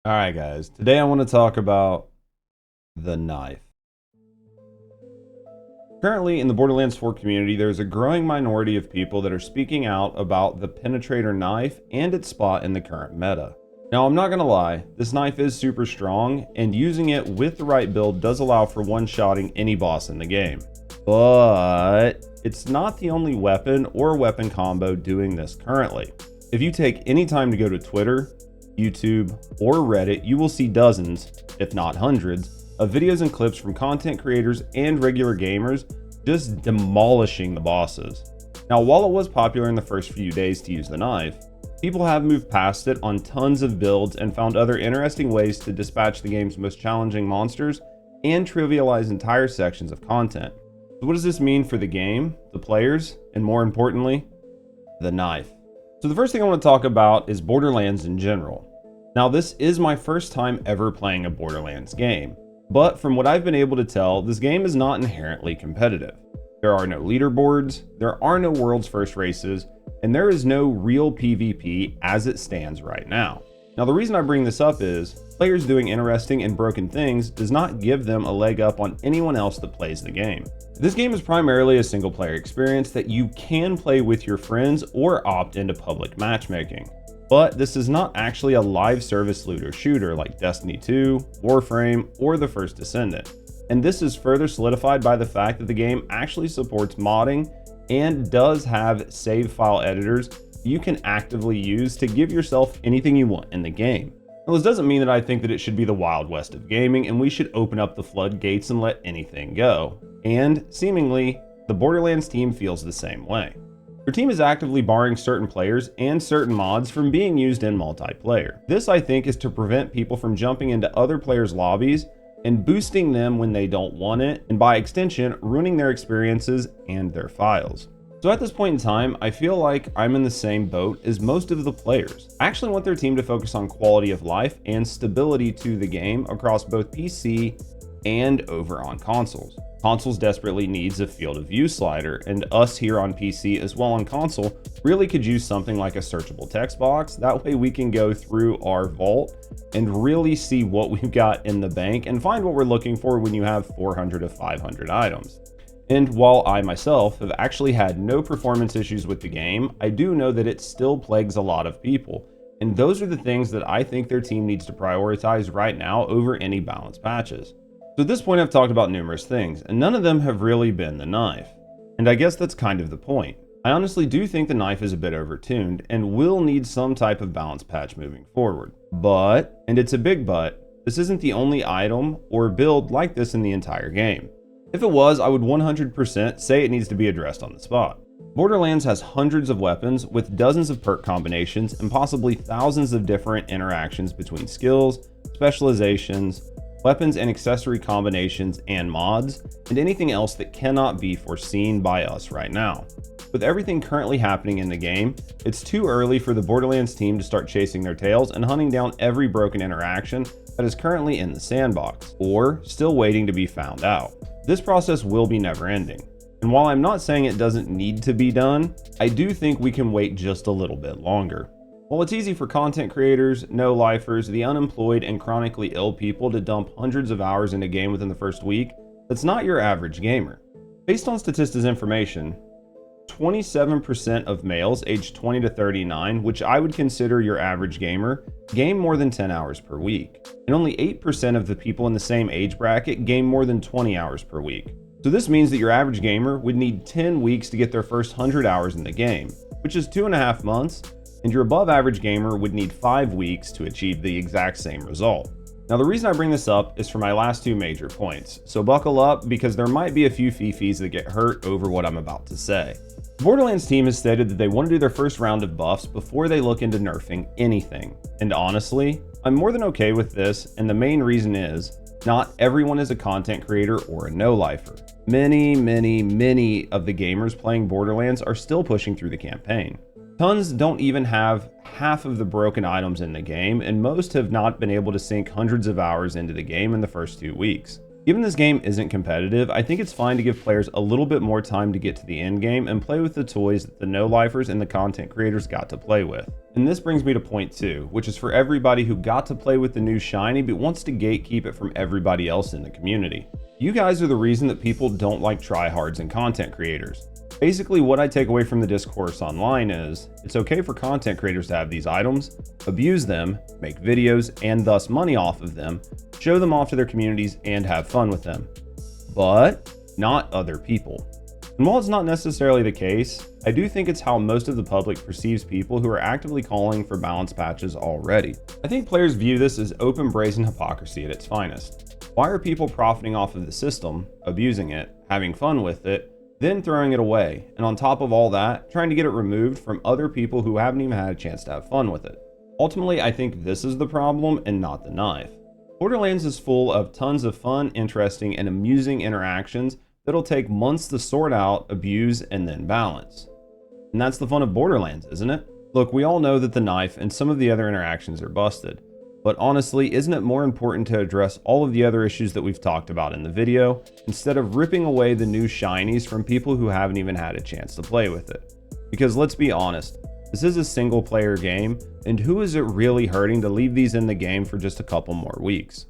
Alright guys, today I want to talk about the knife. Currently in the Borderlands 4 community, there's a growing minority of people that are speaking out about the Penetrator knife and its spot in the current meta. Now I'm not gonna lie, this knife is super strong, and using it with the right build does allow for one-shotting any boss in the game. But it's not the only weapon or weapon combo doing this currently. If you take any time to go to Twitter, YouTube, or Reddit, you will see dozens, if not hundreds, of videos and clips from content creators and regular gamers just demolishing the bosses. Now, while it was popular in the first few days to use the knife, people have moved past it on tons of builds and found other interesting ways to dispatch the game's most challenging monsters and trivialize entire sections of content. So what does this mean for the game, the players, and more importantly, the knife? So the first thing I want to talk about is Borderlands in general. Now this is my first time ever playing a Borderlands game, but from what I've been able to tell, this game is not inherently competitive. There are no leaderboards, there are no world's first races, and there is no real PvP as it stands right now. Now the reason I bring this up is, players doing interesting and broken things does not give them a leg up on anyone else that plays the game. This game is primarily a single player experience that you can play with your friends or opt into public matchmaking. But this is not actually a live service looter shooter like Destiny 2, Warframe, or The First Descendant. And this is further solidified by the fact that the game actually supports modding and does have save file editors you can actively use to give yourself anything you want in the game. Now, this doesn't mean that I think that it should be the Wild West of gaming and we should open up the floodgates and let anything go. And seemingly, the Borderlands team feels the same way. Their team is actively barring certain players and certain mods from being used in multiplayer. This, I think, is to prevent people from jumping into other players' lobbies and boosting them when they don't want it, and by extension, ruining their experiences and their files. So at this point in time, I feel like I'm in the same boat as most of the players. I actually want their team to focus on quality of life and stability to the game across both PC and over on consoles. Consoles desperately needs a field of view slider, and us here on PC as well on console really could use something like a searchable text box. That way we can go through our vault and really see what we've got in the bank and find what we're looking for when you have 400 to 500 items. And while I myself have actually had no performance issues with the game, I do know that it still plagues a lot of people. And those are the things that I think their team needs to prioritize right now over any balance patches. So at this point I've talked about numerous things, and none of them have really been the knife. And I guess that's kind of the point. I honestly do think the knife is a bit overtuned and will need some type of balance patch moving forward. But, and it's a big but, this isn't the only item or build like this in the entire game. If it was, I would 100% say it needs to be addressed on the spot. Borderlands has hundreds of weapons with dozens of perk combinations and possibly thousands of different interactions between skills, specializations, weapons and accessory combinations and mods, and anything else that cannot be foreseen by us right now. With everything currently happening in the game, it's too early for the Borderlands team to start chasing their tails and hunting down every broken interaction that is currently in the sandbox, or still waiting to be found out. This process will be never ending. And while I'm not saying it doesn't need to be done, I do think we can wait just a little bit longer. While it's easy for content creators, no-lifers, the unemployed, and chronically ill people to dump hundreds of hours in a game within the first week, that's not your average gamer. Based on Statista's information, 27% of males aged 20 to 39, which I would consider your average gamer, game more than 10 hours per week. And only 8% of the people in the same age bracket game more than 20 hours per week. So this means that your average gamer would need 10 weeks to get their first 100 hours in the game, which is 2.5 months, and your above average gamer would need 5 weeks to achieve the exact same result. Now the reason I bring this up is for my last two major points, so buckle up because there might be a few fifis that get hurt over what I'm about to say. The Borderlands team has stated that they want to do their first round of buffs before they look into nerfing anything, and honestly, I'm more than okay with this, and the main reason is, not everyone is a content creator or a no-lifer. Many of the gamers playing Borderlands are still pushing through the campaign. Tons don't even have half of the broken items in the game, and most have not been able to sink hundreds of hours into the game in the first 2 weeks. Given this game isn't competitive, I think it's fine to give players a little bit more time to get to the end game and play with the toys that the no-lifers and the content creators got to play with. And this brings me to point 2, which is for everybody who got to play with the new shiny but wants to gatekeep it from everybody else in the community. You guys are the reason that people don't like tryhards and content creators. Basically, what I take away from the discourse online is, it's okay for content creators to have these items, abuse them, make videos, and thus money off of them, show them off to their communities, and have fun with them. But not other people. And while it's not necessarily the case, I do think it's how most of the public perceives people who are actively calling for balance patches already. I think players view this as open brazen hypocrisy at its finest. Why are people profiting off of the system, abusing it, having fun with it, then throwing it away, and on top of all that, trying to get it removed from other people who haven't even had a chance to have fun with it? Ultimately, I think this is the problem and not the knife. Borderlands is full of tons of fun, interesting, and amusing interactions that'll take months to sort out, abuse, and then balance. And that's the fun of Borderlands, isn't it? Look, we all know that the knife and some of the other interactions are busted. But honestly, isn't it more important to address all of the other issues that we've talked about in the video, instead of ripping away the new shinies from people who haven't even had a chance to play with it? Because let's be honest, this is a single player game, and who is it really hurting to leave these in the game for just a couple more weeks?